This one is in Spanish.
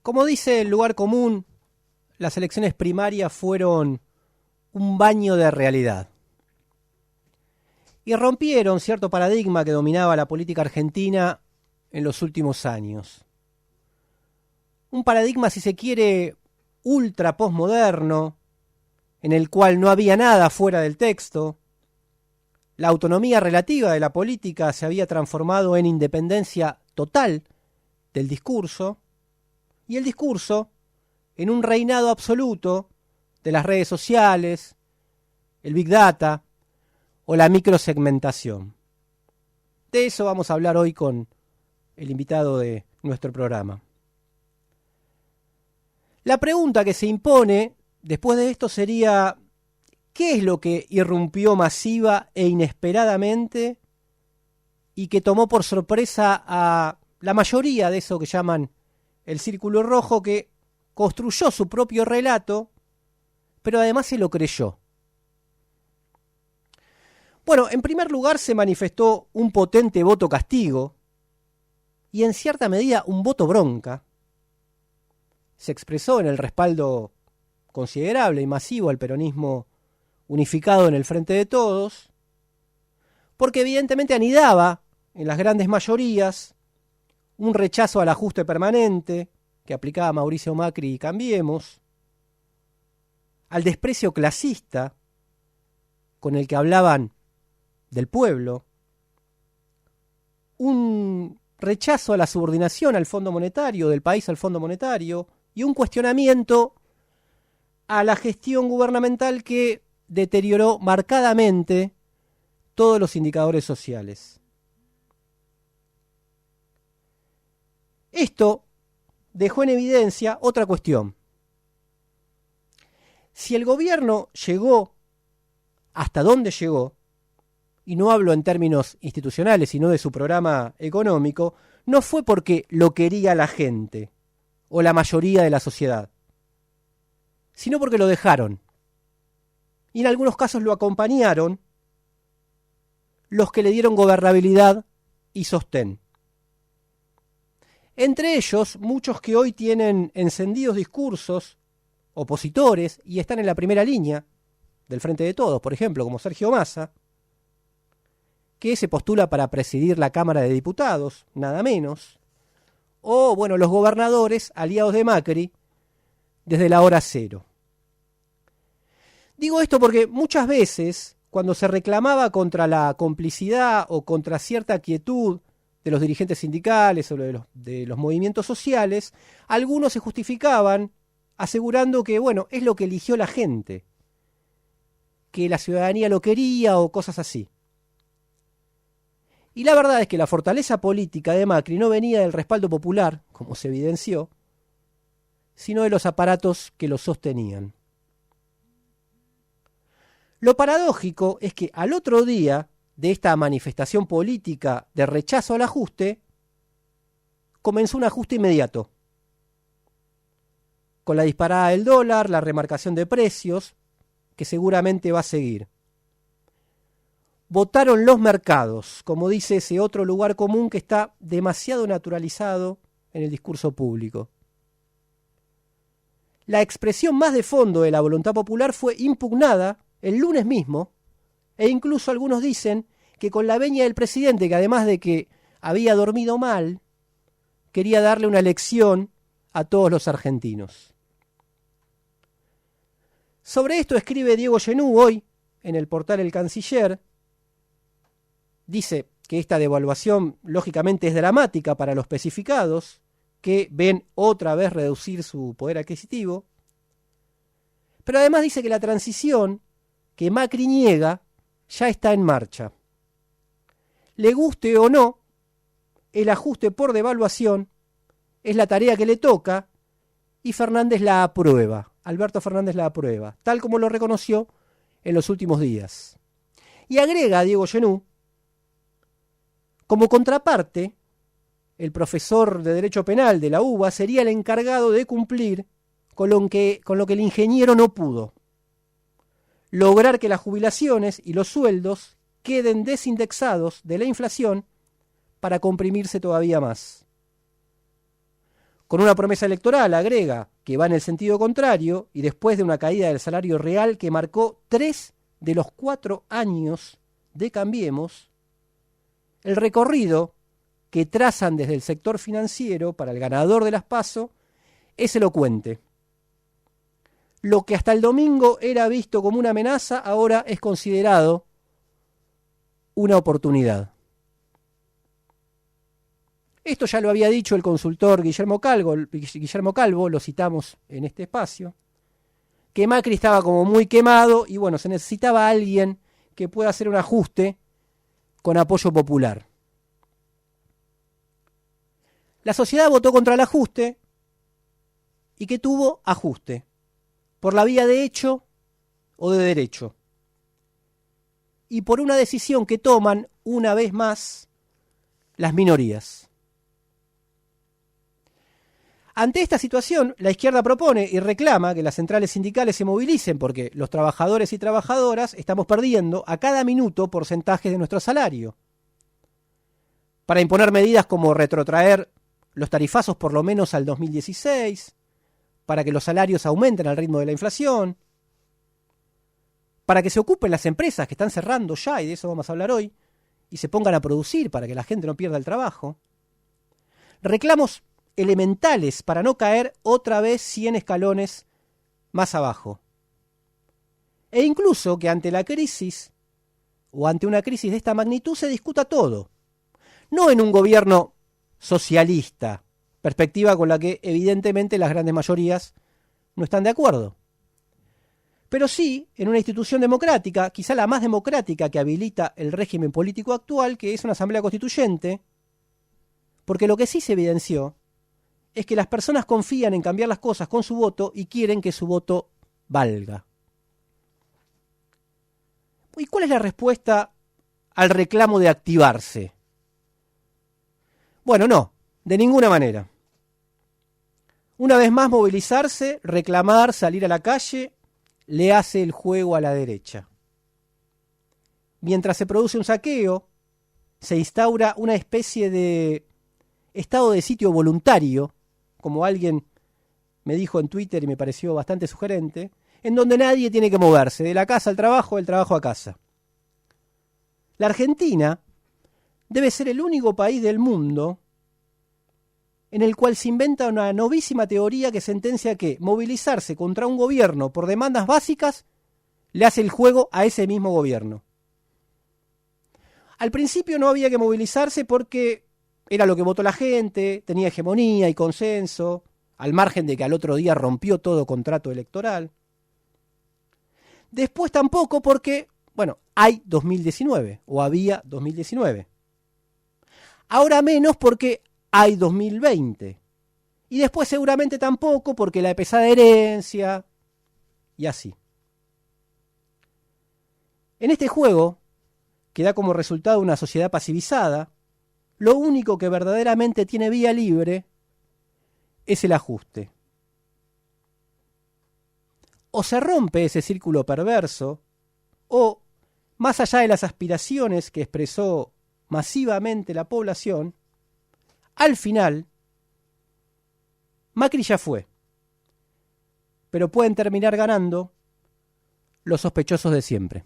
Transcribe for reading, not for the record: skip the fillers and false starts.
Como dice el lugar común, las elecciones primarias fueron un baño de realidad. Y rompieron cierto paradigma que dominaba la política argentina en los últimos años. Un paradigma, si se quiere, ultra posmoderno, en el cual no había nada fuera del texto. La autonomía relativa de la política se había transformado en independencia total del discurso, y el discurso en un reinado absoluto de las redes sociales, el Big Data o la microsegmentación. De eso vamos a hablar hoy con el invitado de nuestro programa. La pregunta que se impone después de esto sería: ¿qué es lo que irrumpió masiva e inesperadamente y que tomó por sorpresa a la mayoría de eso que llaman el Círculo Rojo, que construyó su propio relato, pero además se lo creyó? Bueno, en primer lugar se manifestó un potente voto castigo y en cierta medida un voto bronca. Se expresó en el respaldo considerable y masivo al peronismo unificado en el Frente de Todos, porque evidentemente anidaba en las grandes mayorías un rechazo al ajuste permanente que aplicaba Mauricio Macri y Cambiemos, al desprecio clasista con el que hablaban del pueblo, un rechazo a la subordinación al Fondo Monetario, del país al Fondo Monetario, y un cuestionamiento a la gestión gubernamental que deterioró marcadamente todos los indicadores sociales. Esto dejó en evidencia otra cuestión. Si el gobierno llegó hasta donde llegó, y no hablo en términos institucionales, sino de su programa económico, no fue porque lo quería la gente o la mayoría de la sociedad, sino porque lo dejaron. Y en algunos casos lo acompañaron los que le dieron gobernabilidad y sostén. Entre ellos, muchos que hoy tienen encendidos discursos opositores y están en la primera línea del Frente de Todos, por ejemplo, como Sergio Massa, que se postula para presidir la Cámara de Diputados, nada menos, o, bueno, los gobernadores aliados de Macri desde la hora cero. Digo esto porque muchas veces, cuando se reclamaba contra la complicidad o contra cierta quietud de los dirigentes sindicales o de los movimientos sociales, algunos se justificaban asegurando que, bueno, es lo que eligió la gente, que la ciudadanía lo quería o cosas así. Y la verdad es que la fortaleza política de Macri no venía del respaldo popular, como se evidenció, sino de los aparatos que lo sostenían. Lo paradójico es que al otro día de esta manifestación política de rechazo al ajuste, comenzó un ajuste inmediato, con la disparada del dólar, la remarcación de precios, que seguramente va a seguir. Votaron los mercados, como dice ese otro lugar común que está demasiado naturalizado en el discurso público. La expresión más de fondo de la voluntad popular fue impugnada el lunes mismo, e incluso algunos dicen que con la venia del presidente, que además de que había dormido mal, quería darle una lección a todos los argentinos. Sobre esto escribe Diego Genú hoy en el portal El Canciller. Dice que esta devaluación lógicamente es dramática para los especificados, que ven otra vez reducir su poder adquisitivo, pero además dice que la transición que Macri niega ya está en marcha. Le guste o no, el ajuste por devaluación es la tarea que le toca y Fernández la aprueba, Alberto Fernández la aprueba, tal como lo reconoció en los últimos días. Y agrega Diego Genú: como contraparte, el profesor de Derecho Penal de la UBA sería el encargado de cumplir con lo que el ingeniero no pudo: lograr que las jubilaciones y los sueldos queden desindexados de la inflación para comprimirse todavía más. con una promesa electoral, agrega, que va en el sentido contrario, y después de una caída del salario real que marcó 3 de los 4 años de Cambiemos, el recorrido que trazan desde el sector financiero para el ganador de las PASO es elocuente. Lo que hasta el domingo era visto como una amenaza, ahora es considerado una oportunidad. Esto ya lo había dicho el consultor Guillermo Calvo, lo citamos en este espacio, que Macri estaba como muy quemado y bueno, se necesitaba alguien que pueda hacer un ajuste con apoyo popular. La sociedad votó contra el ajuste y que tuvo ajuste, por la vía de hecho o de derecho, y por una decisión que toman una vez más las minorías. Ante esta situación, la izquierda propone y reclama que las centrales sindicales se movilicen porque los trabajadores y trabajadoras estamos perdiendo a cada minuto porcentajes de nuestro salario. Para imponer medidas como retrotraer los tarifazos por lo menos al 2016, para que los salarios aumenten al ritmo de la inflación, para que se ocupen las empresas que están cerrando ya, y de eso vamos a hablar hoy, y se pongan a producir para que la gente no pierda el trabajo. Reclamos elementales para no caer otra vez 100 escalones más abajo. E incluso que ante la crisis, o ante una crisis de esta magnitud, se discuta todo. No en un gobierno socialista, perspectiva con la que evidentemente las grandes mayorías no están de acuerdo. Pero sí en una institución democrática, quizá la más democrática que habilita el régimen político actual, que es una asamblea constituyente, porque lo que sí se evidenció es que las personas confían en cambiar las cosas con su voto y quieren que su voto valga. ¿Y cuál es la respuesta al reclamo de activarse? Bueno, no, de ninguna manera. Una vez más, movilizarse, reclamar, salir a la calle, le hace el juego a la derecha. Mientras se produce un saqueo, se instaura una especie de estado de sitio voluntario, como alguien me dijo en Twitter y me pareció bastante sugerente, en donde nadie tiene que moverse, de la casa al trabajo, del trabajo a casa. La Argentina debe ser el único país del mundo en el cual se inventa una novísima teoría que sentencia que movilizarse contra un gobierno por demandas básicas le hace el juego a ese mismo gobierno. Al principio no había que movilizarse porque era lo que votó la gente, tenía hegemonía y consenso, al margen de que al otro día rompió todo contrato electoral. Después tampoco porque, bueno, hay 2019, o había 2019. Ahora menos porque hay 2020. Y después seguramente tampoco porque la pesada herencia, y así. En este juego, que da como resultado una sociedad pasivizada, lo único que verdaderamente tiene vía libre es el ajuste. O se rompe ese círculo perverso, o, más allá de las aspiraciones que expresó masivamente la población, al final, Macri ya fue. Pero pueden terminar ganando los sospechosos de siempre.